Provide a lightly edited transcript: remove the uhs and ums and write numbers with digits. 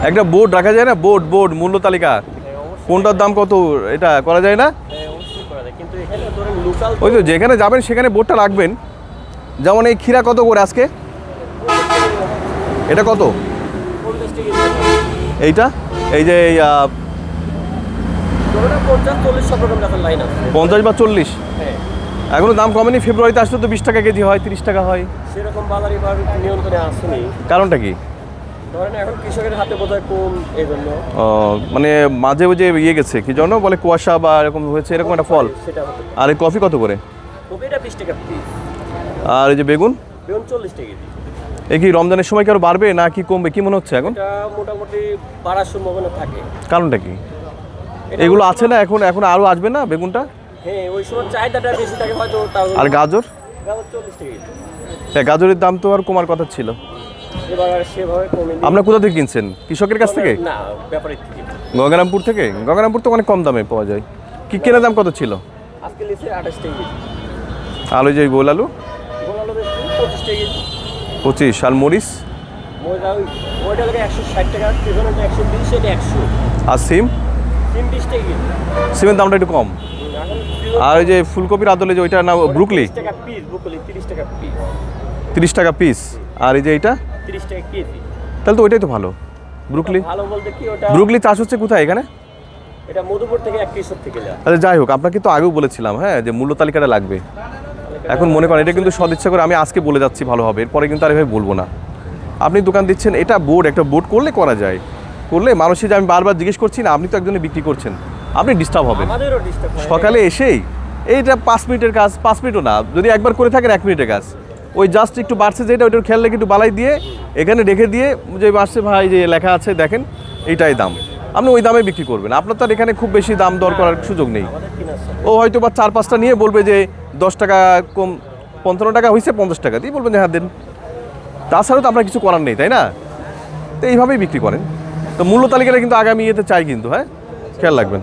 একটা বোর্ড রাখা যায় না, বোর্ড মূল্য তালিকা, কোনটার দাম কত, এটা করা যায় না? ওই তো যেখানে যাবেন সেখানে বোর্ডটা রাখবেন। যেমন এই ক্ষীরা কত করে আজকে, এটা কত, এইটা এই যে 50 বা 40, এখনো দাম কমেনি। ফেব্রুয়ারিতে আসলে তো 20 টাকা কেজি হয়, 30 টাকা হয়। সেরকম বাজারে নিয়ন্ত্রণে আসেনি। কারণটা কি? ধরেন এখন কৃষকের হাতে বোধহয় কম, এই জন্য। মানে মাঝে ওই যে ইয়ে গেছে কি জন্য বলে, কুয়াশা বা এরকম হয়েছে, এরকম একটা ফল। আর এই কফি কত করে? কপিটা 20 টাকা পিস। আর এই যে বেগুন 40 টাকা কেজি। এই কি রমজানের সময় কি আরো বাড়বে না কি কমবে, কি মনে হচ্ছে এখন? এটা মোটামুটি বাড়ার সম্ভাবনা থাকে। কারণটা কি? এগুলো আছে না এখন, এখন আরো আসবে না বেগুনটা? হ্যাঁ, ওই সময় চাহিদাটা বেশি থাকে হয়তো। আর গাজর? গাজর 40 টাকা কেজি। হ্যাঁ, গাজরের দাম তো আর কমার কথা ছিল। এবার আর সেভাবে কমেনি। আপনারা কোথা থেকে কিনছেন? কৃষকের কাছ থেকে? না, ব্যাপারীর থেকে। গঙ্গারামপুর থেকে? গঙ্গারামপুর তো অনেক কম দামে পাওয়া যায়। কি কেনা দাম কত ছিল আজকে লিখছে 28 টাকা কেজি। আলু, যে গোল আলু? গোল আলু বেশি 25 টাকা কেজি। 25। আর মরিচ? ওইটা লাগে 160 টাকা, সিজনটা 120, এটা 100। আর সিম? সিম 20 টাকা কেজি। সিমের দামটা একটু কম। আর ওই যে ফুলকপির আদলে যে ওইটা না, ব্রুকলি? 30 টাকা পিস, ব্রুকলি 30 টাকা পিস। 30 টাকা পিস। আর এই যে এইটা 30 টাকা কেজি। তাহলে তো ওইটাই তো ভালো, ব্রুকলি। ভালো বলতে কি, ওটা ব্রুকলি চাষ হচ্ছে কোথায় এখানে? এটা মধুপুর থেকে, এক কৃষক থেকে যায়। আচ্ছা যাই হোক, আপনাকে তো আগেও বলেছিলাম হ্যাঁ যে মূল্য তালিকাটা লাগবে। এখন মনে করেন এটা কিন্তু সদিচ্ছা করে আমি আজকে বলে যাচ্ছি ভালো হবে, এরপরে কিন্তু আর এভাবে বলবো না। আপনি দোকান দিচ্ছেন, এটা বোর্ড, একটা বোর্ড করলে করা যায়, করলে মানুষের যে আমি বারবার জিজ্ঞেস করছি না, আপনি তো একজনে বিক্রি করছেন, আপনি ডিস্টার্ব হবেন। আমাদেরও ডিস্টার্ব হয়। সকালে এসেই এইটা 5 মিনিটের কাজ, 5 মিনিটও না, যদি একবার করে থাকেন 1 মিনিটের কাজ, ওই জাস্ট একটু বাড়ছে যেটা, ওইটার খেয়াল রেখে একটু বালাই দিয়ে এখানে রেখে দিয়ে, যে বাড়ছে ভাই যে লেখা আছে দেখেন এইটাই দাম, আপনি ওই দামে বিক্রি করবেন। আপনার তো আর এখানে খুব বেশি দাম দর করার সুযোগ নেই। ও হয়তো বা 4-5টা নিয়ে বলবে যে 10 টাকা কম, 15 টাকা হয়েছে, 50 টাকা দিয়ে বলবেন যে হ্যাঁ দেন। তাছাড়াও তো আপনার কিছু করার নেই, তাই না? তো এইভাবেই বিক্রি করেন। তো মূল্য তালিকাটা কিন্তু আগামী ইয়েতে চাই কিন্তু, হ্যাঁ খেয়াল রাখবেন।